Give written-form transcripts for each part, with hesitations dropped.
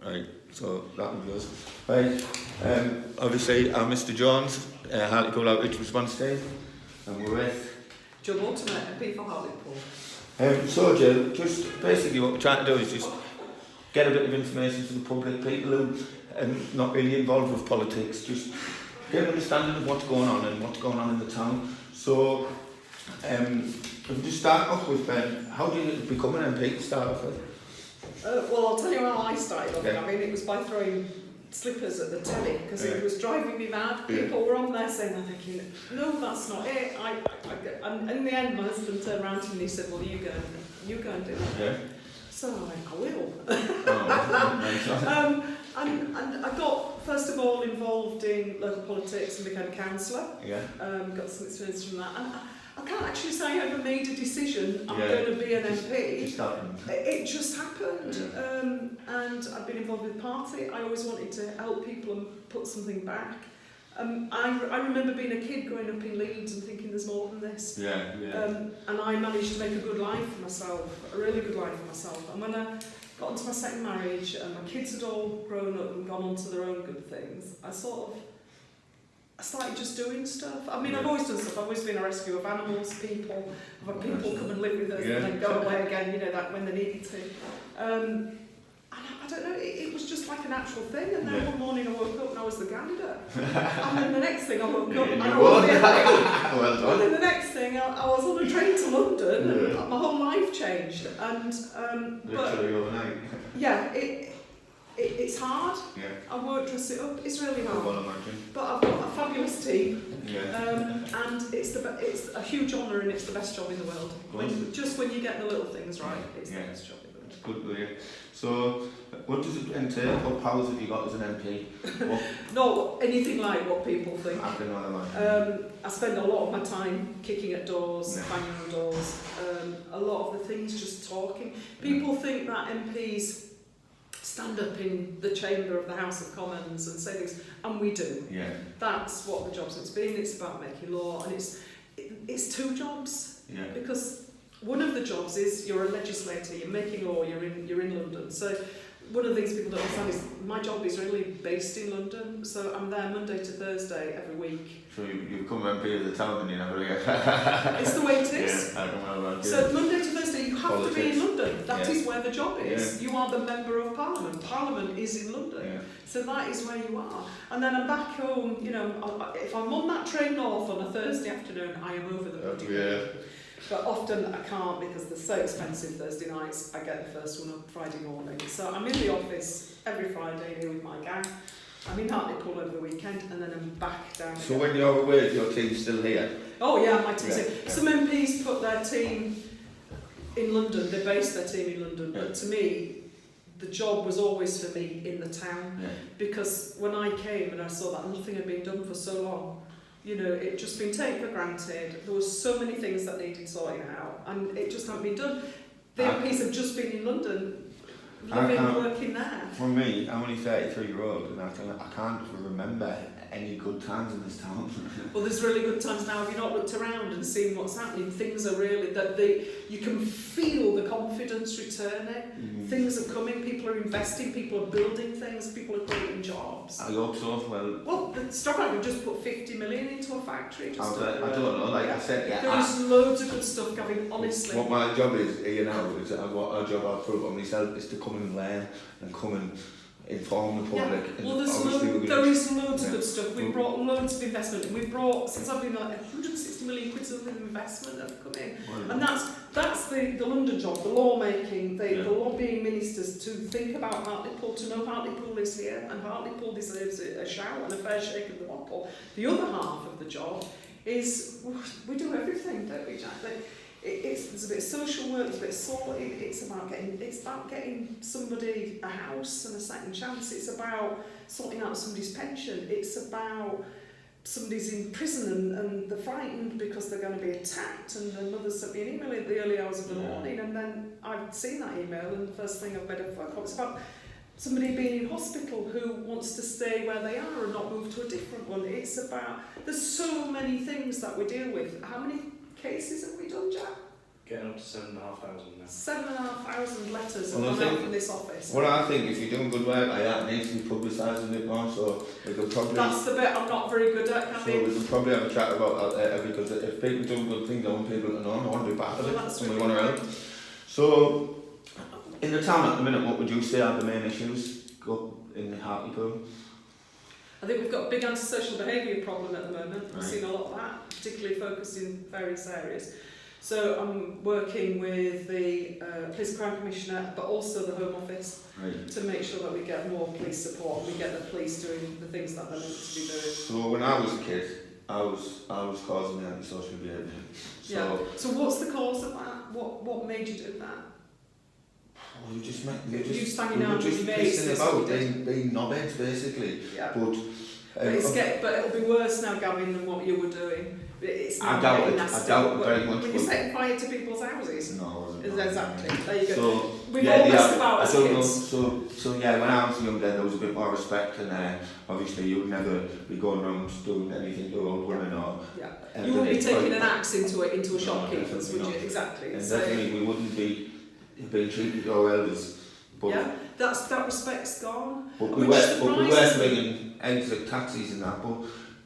Right, so that would be us. Right, obviously I'm Mr Jones, Hartlepool Outreach Response Team, and we're with Jill Mortimer MP For hartlepool. So Jill, just basically what we're trying to do is just get a bit of information to the public, people who are not really involved with politics, just get an understanding of what's going on and what's going on in the town. So, if we just start off with how did you become an MP to start off with? Well, I'll tell you how I started off. Okay. I mean, it was by throwing slippers at the telly because it was driving me mad. Yeah. People were on there saying, I'm thinking, no, that's not it. And in the end, my husband turned around to me and he said, well, you go and do it. Yeah. So I went, I will. Oh, and I got, first of all, involved in local politics and became a councillor. yeah. Got some experience from that. And I can't actually say I ever made a decision, I'm Yeah. going to be an MP. Just happened. It just happened. Yeah. And I've been involved with the party. I always wanted to help people and put something back. I remember being a kid growing up in Leeds and thinking there's more than this. Yeah, yeah. And I managed to make a good life for myself, a really good life for myself. And when I got into my second marriage and my kids had all grown up and gone on to their own good things, I started just doing stuff. I mean, I've always done stuff. I've always been a rescue of animals, people. I've had people come and live with us and then go away again, that when they needed to. And I don't know, it was just like a natural thing. And then one morning I woke up and I was the gander. And then the next thing I woke up and I was the MP. Well done. And then the next thing I was on a train to London and my whole life changed. And Literally overnight. yeah, it's hard. Yeah. I won't dress it up. It's really I hard. will imagine. But I've got a fabulous team, Yeah. and it's a huge honour and it's the best job in the world. Just when you get the little things right, it's the best job in the world. Good to hear. So, what does it entail? What powers have you got as an MP? Not anything like what people think. I can imagine. I spend a lot of my time kicking at doors, Yeah. banging on doors. A lot of the things just talking. People think that MPs stand up in the chamber of the House of Commons and say things, and we do. Yeah. That's what the job's been. It's about making law, and it's two jobs. Yeah. Because one of the jobs is you're a legislator, you're making law, you're in London. So one of the things people don't understand is my job is really based in London. So I'm there Monday to Thursday every week. So you become MP of the town and you never get. It's the way it is. Yeah, I can well imagine. So Monday to Thursday you have to be in London. That Yeah. is where the job is. Yeah. You are the Member of Parliament. Parliament is in London. Yeah. So that is where you are. And then I'm back home, if I'm on that train north on a Thursday afternoon, I am over the bloody moon. But often I can't because they're so expensive Thursday nights. I get the first one on Friday morning. So I'm in the office every Friday here with my gang. I'm in Hartlepool over the weekend and then I'm back down So again. when you're away, your team's still here? Oh yeah, my team's Yeah. here. Some MPs put their team in London, they base their team in London. Yeah. But to me, the job was always for me in the town. Yeah. Because when I came and I saw that nothing had been done for so long, it just been taken for granted. There was so many things that needed sorting out, and it just hadn't been done. The MPs have just been in London, living, working there. For me, I'm only 33-year-old, and I can't remember any good times in this town. Well, there's really good times now. Have you not looked around and seen what's happening? Things are really you can feel the confidence returning. Things are coming. People are investing. People are building things. People are creating jobs. I hope so. Well, the Stradbroke just put 50 million into a factory. I don't know. Like I said, yeah. There's loads of good stuff going. Honestly. What my job is, is what a job I've put on myself is to come and learn and come and inform the public. Yeah. Well, there is loads of good stuff. We've brought loads of investment. We've brought, since I've been like 160 million quid of investment that have come in. Wow. And that's the London job, the lawmaking, the lobbying ministers to think about Hartlepool, to know Hartlepool is here and Hartlepool deserves a shout and a fair shake of the bottle. The other half of the job is we do everything, don't we, Jack? There's a bit of social work, there's a bit of sorting. It's about getting somebody a house and a second chance. It's about sorting out somebody's pension. It's about somebody's in prison and they're frightened because they're going to be attacked, and the mother sent me an email in the early hours of the morning, and then I've seen that email and the first thing I've made a phone call. It's about somebody being in hospital who wants to stay where they are and not move to a different one. It's about, there's so many things that we deal with. How many cases have we done, Jack? Getting up to 7,500 now. 7,500 letters have Well, I gone out think- from this office. Well, I think if you're doing good work like that, it needs to be publicised a bit more, so we could probably... That's the bit I'm not very good at, So Kathy. we could probably have a chat about that because if people do good things, I want people to know, I want to be part of Well, it, that's and we really want to help. good. So, in the town at the minute, what would you say are the main issues in the hartlepool? I think we've got a big antisocial behaviour problem at the moment. We've Right. seen a lot of that, particularly focused in various areas. So I'm working with the Police Crime Commissioner, but also the Home Office, Right. to make sure that we get more police support and we get the police doing the things that they're meant to be doing. So when I was a kid, I was causing the antisocial behaviour. So Yeah. So what's the cause of that? What made you do that? we just You standing we were out just with your mates, pissing that's what about, you did. being knobheads basically. Yeah. But But it'll be worse now, Gavin, than what you were doing. It's now I doubt getting it. nasty. I doubt it very much. When you're setting fire to people's houses. No, I wasn't. Exactly. There you go. So We've yeah, all messed about I as don't know. kids. So yeah, when I was young, then there was a bit more respect, and obviously you would never be going around doing anything to old women or. Yeah. You wouldn't be taking an axe into a No, shopkeeper's, would definitely you? not. Exactly. And So definitely we wouldn't be being treated our elders. But yeah, that respect's gone. But we Which were surprises me. bringing eggs at taxis and that. But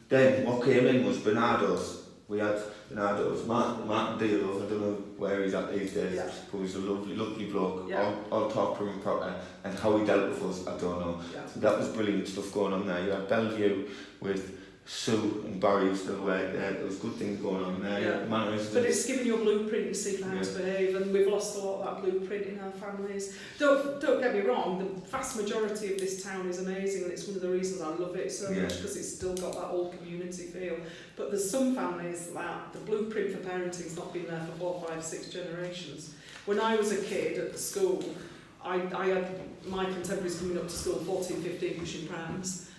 then what came in was Bernardo's. We had Bernardo's. Martin Deal, I don't know where he's at these days, Yeah. but he's a lovely, lovely bloke. Yeah. All talk prim and proper. And how he dealt with us, I don't know. Yeah. So that was brilliant stuff going on there. You had Bellevue with Sue and Barry still worked there. There was good things going on there. Yeah. Manners. But it's given you a blueprint, you see, for how to behave, and we've lost a lot of that blueprint in our families. Don't get me wrong, the vast majority of this town is amazing, and it's one of the reasons I love it so much, because it's still got that old community feel. But there's some families that the blueprint for parenting's not been there for 4, 5, 6 generations. When I was a kid at school, I had my contemporaries coming up to school 14, 15 pushing prams,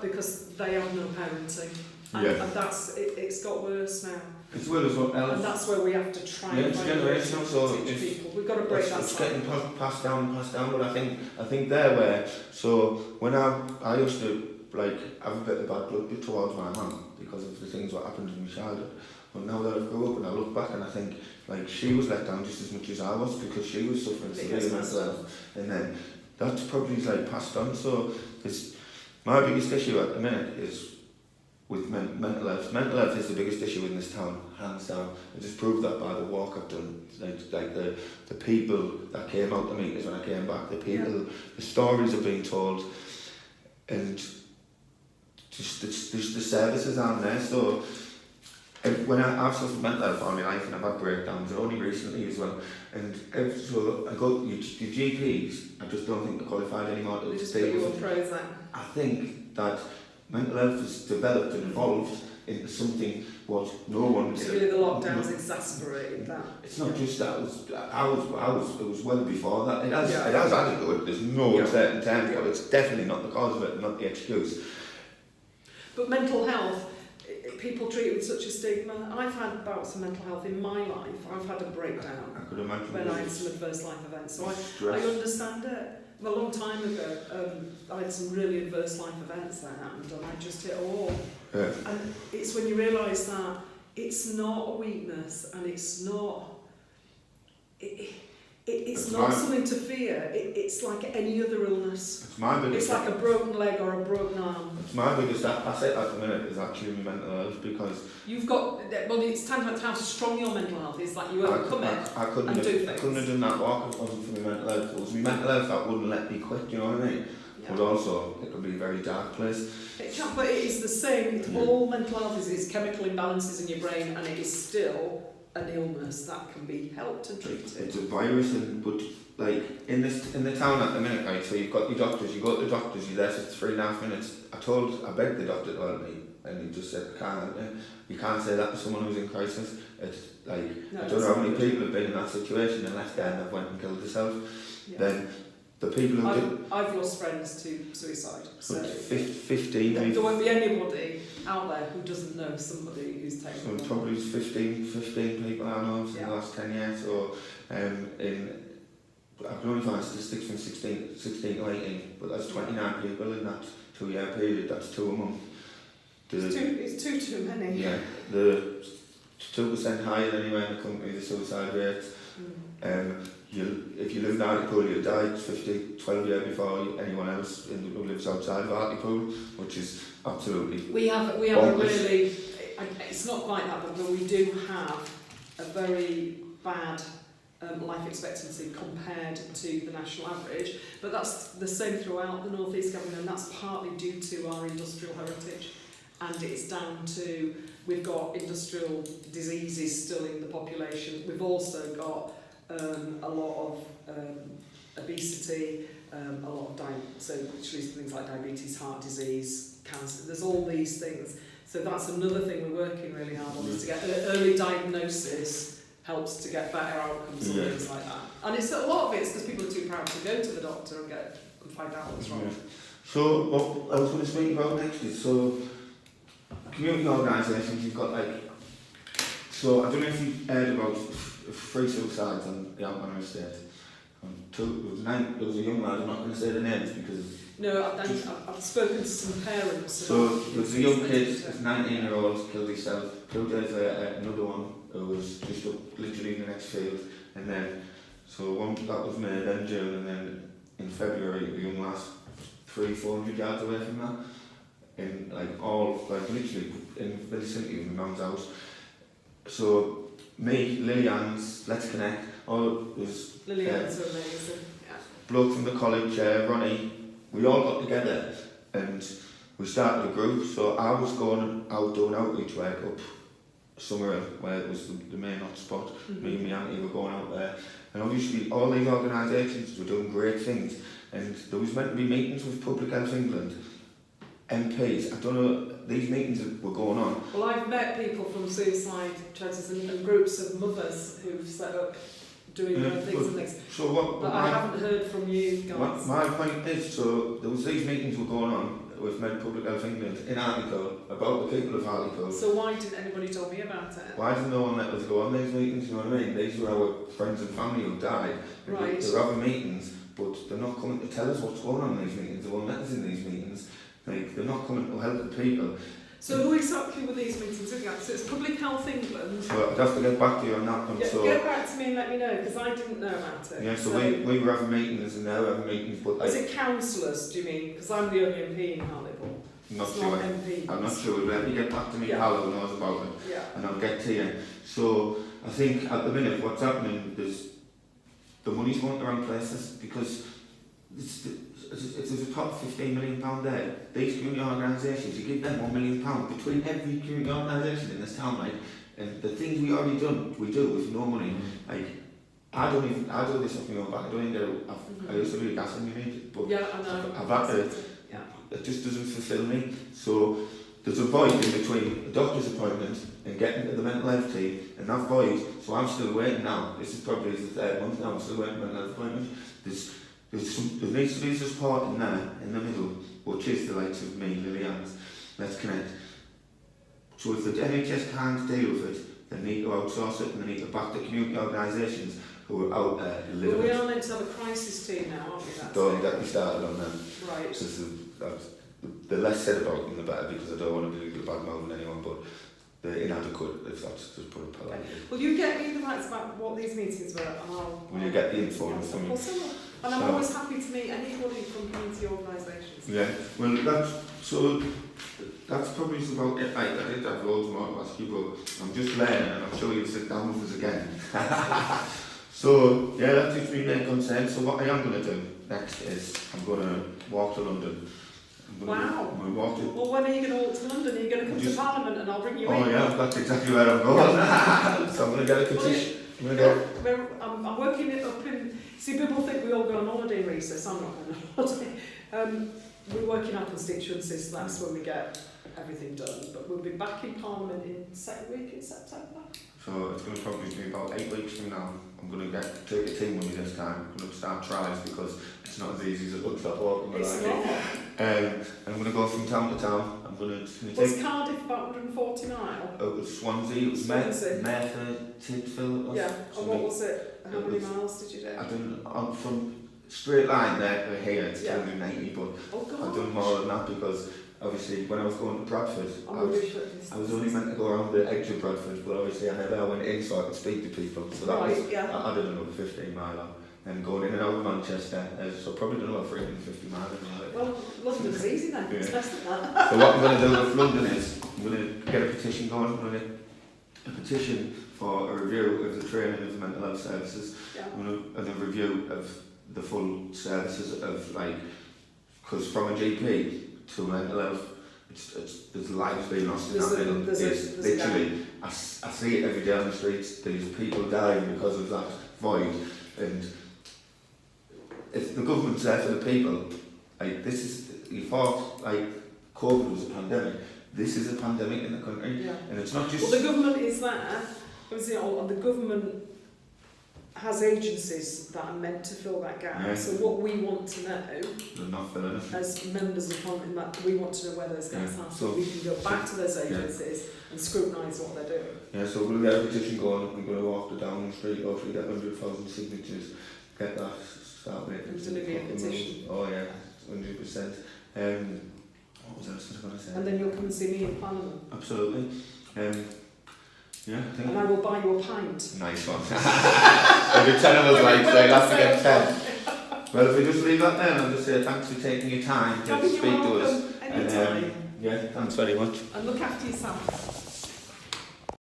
because they have no parenting. And, Yeah. and it's got worse now. As well as what else. And that's where we have to try Yeah, and it's find a way generational, to so teach it's- people. We've got to break that It's cycle. getting passed down, but I think they're where. So when I used to like have a bit of bad blood towards my mum because of the things that happened in my childhood. But now that I've grown up and I look back and I think like she was let down just as much as I was because she was suffering severe mental health, and then that's probably like passed on. So it's my biggest issue at the minute is with mental health. Mental health is the biggest issue in this town, hands down. I just proved that by the walk I've done. Like the people that came out to meet us when I came back, the people, the stories are being told, and just the services aren't there. So when I've suffered mental health all my life and I've had breakdowns, only recently as well, and so I go your GPs, I just don't think they're qualified anymore to They just deal put you with on it. Prozac. I think that mental health has developed and evolved into something what no one. Particularly the lockdowns exasperated that. It's not just that. It was well before that. It has Yeah. added to it. There's no Yeah. certain term for it. It's definitely not the cause of it, not the excuse. But mental health, people treat it with such a stigma. I've had bouts of mental health in my life. I've had a breakdown I could imagine. when I had some adverse life events. So I stress. understand it. A long time ago, I had some really adverse life events that happened, and I just hit a wall. Yeah. And it's when you realise that it's not a weakness, and it's not. It's That's not right. something to fear. It's like any other illness. It's my biggest. It's like a broken leg or a broken arm. It's my biggest asset at the minute is actually my mental health because You've got. Well, it's time to how strong your mental health is. Like you overcome it. I couldn't and do have, I things. couldn't have done that walk if it wasn't for my mental health. It was my mental health that wouldn't let me quit. You know what I mean? Yeah. But also it could be a very dark place. It can, but it is the same. All mental health is chemical imbalances in your brain, and it is still an illness that can be helped and treated. It's a virus, but like in the town at the minute, right? So you've got your doctors. You go to the doctors. You're there for 3.5 minutes. I begged the doctor to help me, and he just said, you can't say that to someone who's in crisis. It's like No, I don't know how many it's- people have been in that situation and left there and have went and killed themselves. Yeah. Then the people who do. I've lost friends to suicide. So But 15, there won't be anybody out there who doesn't know somebody who's taken. so their probably life. 15 people I know in Yeah. the last 10 years. So I can only find statistics from 16 to 18, but that's 29 people in that 2-year period. That's 2 a month. It's too many. Yeah, the 2% higher anywhere in the country, the suicide rate. If you live in Hartlepool, you'll die 12 years before anyone else who lives outside of Hartlepool, which is absolutely We have a really, it's not quite that bad, but we do have a very bad life expectancy compared to the national average, but that's the same throughout the North East Government, and that's partly due to our industrial heritage, and it's down to, we've got industrial diseases still in the population, we've also got a lot of obesity, a lot of which leads to things like diabetes, heart disease, cancer, there's all these things. So that's another thing we're working really hard on, is to get early diagnosis helps to get better outcomes and things like that. And it's a lot of it's because people are too proud to go to the doctor and find out what's wrong. So what I was going to speak about next is, so community organisations, you've got so I don't know if you've heard about free suicides on the Outmanor estate. There was a young lad, I'm not going to say the names because... No, I've spoken to some parents. So there was a young kid, a 19-year-old, killed himself. 2 days later, another one who was just up literally in the next field. And then, so that was May, then June, and then in February, a young lad, 300-400 yards away from that. In literally in the vicinity of my mum's house. So me, Lillian's, Let's Connect, Lillian's are amazing. Yeah. Bloke from the college, Ronnie, we all got together and we started a group. So I was going out doing outreach work up somewhere where it was the main hotspot. Me and my auntie were going out there, and obviously all these organisations were doing great things, and there was meant to be meetings with Public Health England, MPs. I don't know, these meetings were going on. Well, I've met people from suicide charities and groups of mothers who've set up doing their things and things. So but I haven't heard from you guys. My point is, so there was these meetings were going on with Public Health England in Hartlepool about the people of Hartlepool. So why didn't anybody tell me about it? Why didn't no one let us go on these meetings? You know what I mean? These were our friends and family who died. Right. They're having meetings, but they're not coming to tell us what's going on in these meetings. They won't let us in these meetings. They're not coming to help the people. So who exactly were these meetings? So it's Public Health England. So I'd have to get back to you on that one. Yeah, so get back to me and let me know, because I didn't know about it. Yeah, so we were having meetings and now having meetings, but was it councillors, do you mean? Because I'm the only MP in Hartlepool. I'm not it's sure. Not MPs. I'm not sure. Let me get back to me, Paolo knows about it, and I'll get to you. So I think at the minute what's happening is the money's going to the wrong places, because it's a top £15 million there. These community organisations, you give them £1 million between every community organisation in this town, like, and the things we already done, we do with no money. Like, I do this off my own back. I don't even get I used to be a gas engineer, but I've had to. It just doesn't fulfil me. So there's a void in between a doctor's appointment and getting to the mental health team, and that void. So I'm still waiting now. This is probably the 3rd month now. I'm still waiting for a mental health appointment. There needs to be support in there, in the middle, which is the likes of me, Lillian's, Let's Connect. So if the NHS can't deal with it, they need to outsource it, and they need to back the community organisations who are out there delivering. Well, we are meant to have a crisis team now, aren't we? Don't get me started on them. Right. The less said about them, the better, because I don't want to be bad mouthing anyone, but they're inadequate, if that's just put it politely. Will you get me the facts about what these meetings were, and Will you get the info from me? And I'm always happy to meet anybody from community organisations. Yeah, well, that's probably about it. I did have loads more to ask you, but I'm just learning, and I'm sure you'll sit down with us again. So, yeah, that's just me main concern. So what I am going to do next is I'm going to walk to London. Wow. Walk to... Well, when are you going to walk to London? Are you going to come to Parliament and I'll bring you in? Oh yeah, that's exactly where I'm going. So I'm going to get a petition. I'm working it up in... See, people think we all go on holiday in recess. I'm not going on holiday. We work in our constituencies, so that's when we get everything done. But we'll be back in Parliament in the 2nd week in September. So it's going to probably be about 8 weeks from now. I'm going to take a team with me this time. I'm going to start trials because it's not as easy as it looks like walking. It's not. I'm going to go from town to town. I'm going to take... Was Cardiff about 140 miles? It was Swansea, it was Merthyr, Tydfil. Yeah, and what was it? How many miles did you do? I've done from straight line there to here, it's 290, but I've done more than that because obviously when I was going to Bradford, On I the was, leaflet list. I was only meant to go around the edge of Bradford, but obviously I never went in so I could speak to people. So that Right, was, yeah. I did another 15 mile and going in and out of Manchester, so probably done about 350 miles. Well, London's easy then. Yeah. It's less than that. So what I'm going to do with London is I'm going to get a petition going. I'm going to a petition for a review of the training of the mental health services, Yeah. and a review of the full services of like, because from a GP to mental health, there's lives being lost in that middle. It's literally, I see it every day on the streets. There's people dying because of that void, and if the government's there for the people, like this is, you thought like COVID was a pandemic. This is a pandemic in the country, Yeah. and it's not just. Well, the government is there, obviously, and the government has agencies that are meant to fill that gap. Yeah. So what we want to know, They're not filling it. as members of Parliament, that we want to know where those gaps Yeah. are, So- so we can go back to those agencies and scrutinise what they're doing. Yeah, so we'll get a petition going. I'm going to walk to Downing Street, hopefully get 100,000 signatures, get that started. It's going to be a petition. Oh yeah, 100%. What was else I going to say? And then you'll come and see me in Parliament. Absolutely. Yeah, I think. And I will buy you a pint. Nice one. Every 10 of us like, they'll have to get 10. Well, if we just leave that there, I'll just say thanks for taking your time to You're speak to us. welcome, anytime. Yeah, thanks very much. And look after yourself.